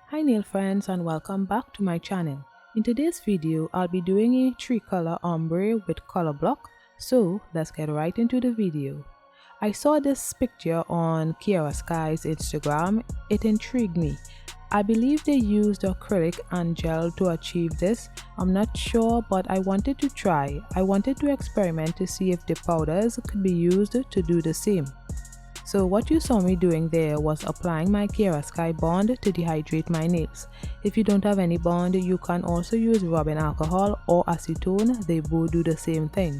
Hi nail friends and welcome back to my channel. In today's video, I'll be doing a 3-color ombre with color block. So let's get right into the video. I saw this picture on Kiara Sky's Instagram. It intrigued me. I believe they used acrylic and gel to achieve this. I'm not sure, but I wanted to try. I wanted to experiment to see if the powders could be used to do the same. So what you saw me doing there was applying my Kiara Sky bond to dehydrate my nails. If you don't have any bond, you can also use rubbing alcohol or acetone. They both do the same thing.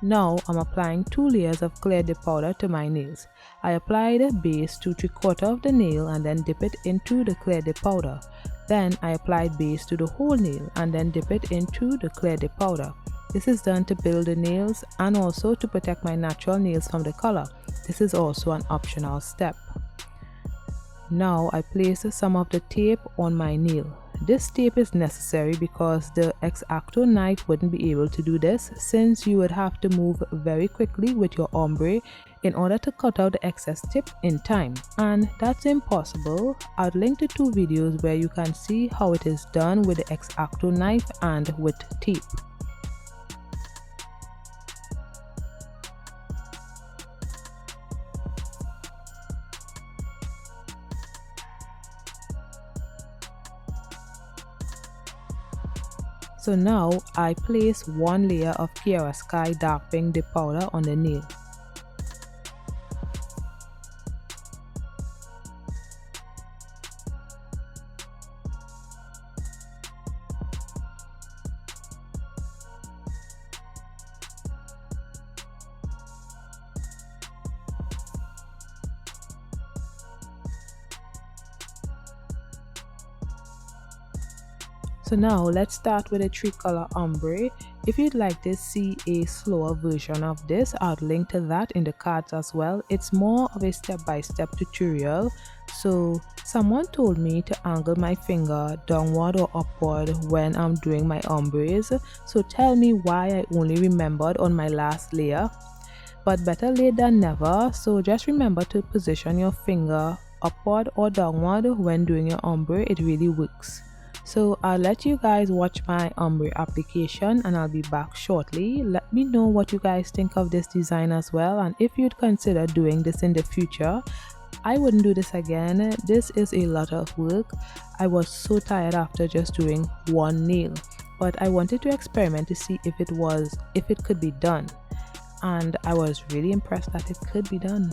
Now I'm applying 2 layers of clear dip powder to my nails. I applied a base to 3/4 of the nail and then dip it into the clear dip powder. Then I applied base to the whole nail and then dip it into the clear dip powder. This is done to build the nails and also to protect my natural nails from the color. This is also an optional step. Now I place some of the tape on my nail. This tape is necessary because the X-Acto knife wouldn't be able to do this, since you would have to move very quickly with your ombre in order to cut out the excess tip in time, and that's impossible. I'll link to 2 videos where you can see how it is done with the X-Acto knife and with tape. So now I place 1 layer of Kiara Sky dark pink dip powder on the nail. So now let's start with a 3-color ombre. If you'd like to see a slower version of this, I'll link to that in the cards as well. It's more of a step-by-step tutorial. So someone told me to angle my finger downward or upward when I'm doing my ombres. So tell me why I only remembered on my last layer. But better late than never. So just remember to position your finger upward or downward when doing your ombre. It really works. So I'll let you guys watch my ombre application and I'll be back shortly. Let me know what you guys think of this design as well, and if you'd consider doing this in the future. I wouldn't do this again. This is a lot of work. I was so tired after just doing 1 nail, but I wanted to experiment to see if it could be done, and I was really impressed that it could be done.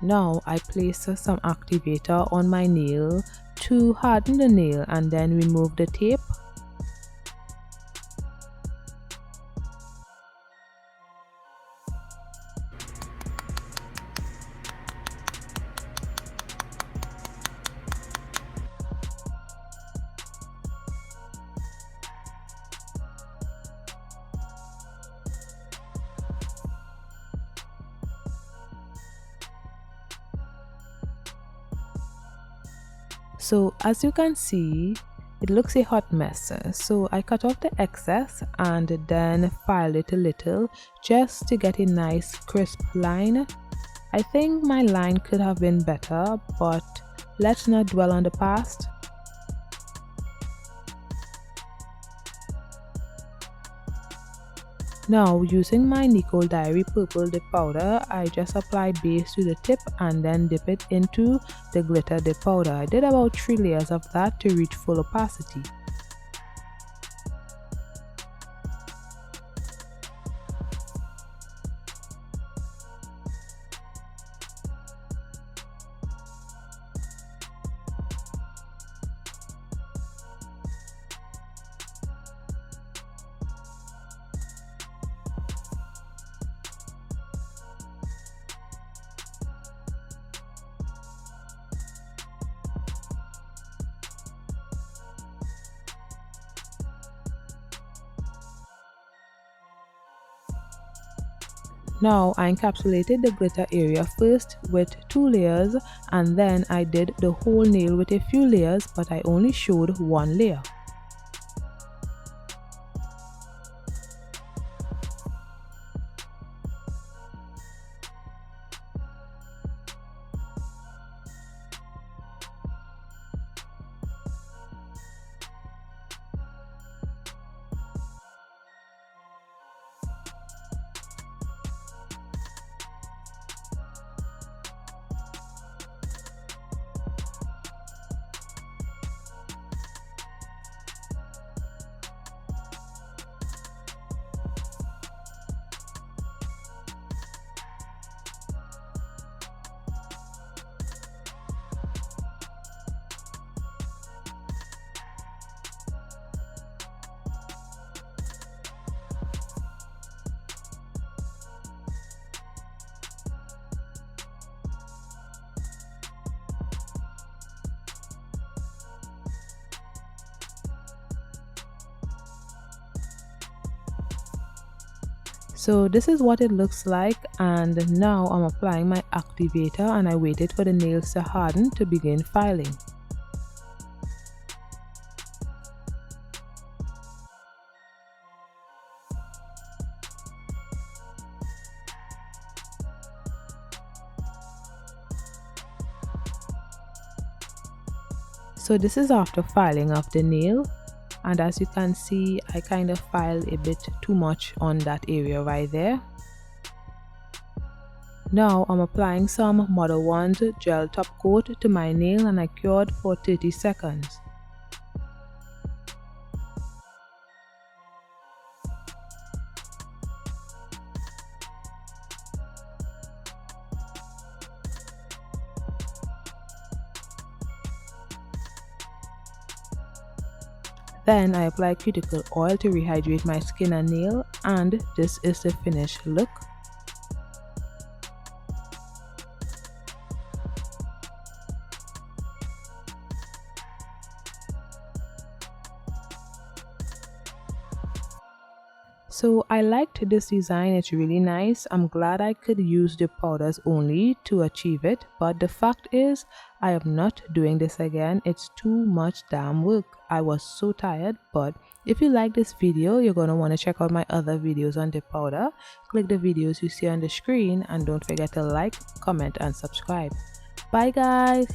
Now I place some activator on my nail to harden the nail and then remove the tape. So as you can see, it looks a hot mess. So I cut off the excess and then filed it a little just to get a nice crisp line. I think my line could have been better, but let's not dwell on the past. Now using my Nicole Diary Purple Dip Powder, I just apply base to the tip and then dip it into the glitter dip powder. I did about 3 layers of that to reach full opacity. Now I encapsulated the glitter area first with 2 layers and then I did the whole nail with a few layers, but I only showed 1 layer. So this is what it looks like, and now I'm applying my activator and I waited for the nails to harden to begin filing. So this is after filing of the nail, and as you can see, I kind of filed a bit too much on that area right there. Now I'm applying some Mother One's gel top coat to my nail and I cured for 30 seconds. Then I apply cuticle oil to rehydrate my skin and nail, and this is the finished look. So I liked this design, it's really nice. I'm glad I could use the powders only to achieve it, but the fact is I am not doing this again. It's too much damn work. I was so tired. But if you like this video, you're going to want to check out my other videos on the powder. Click the videos you see on the screen and don't forget to like, comment and subscribe. Bye guys.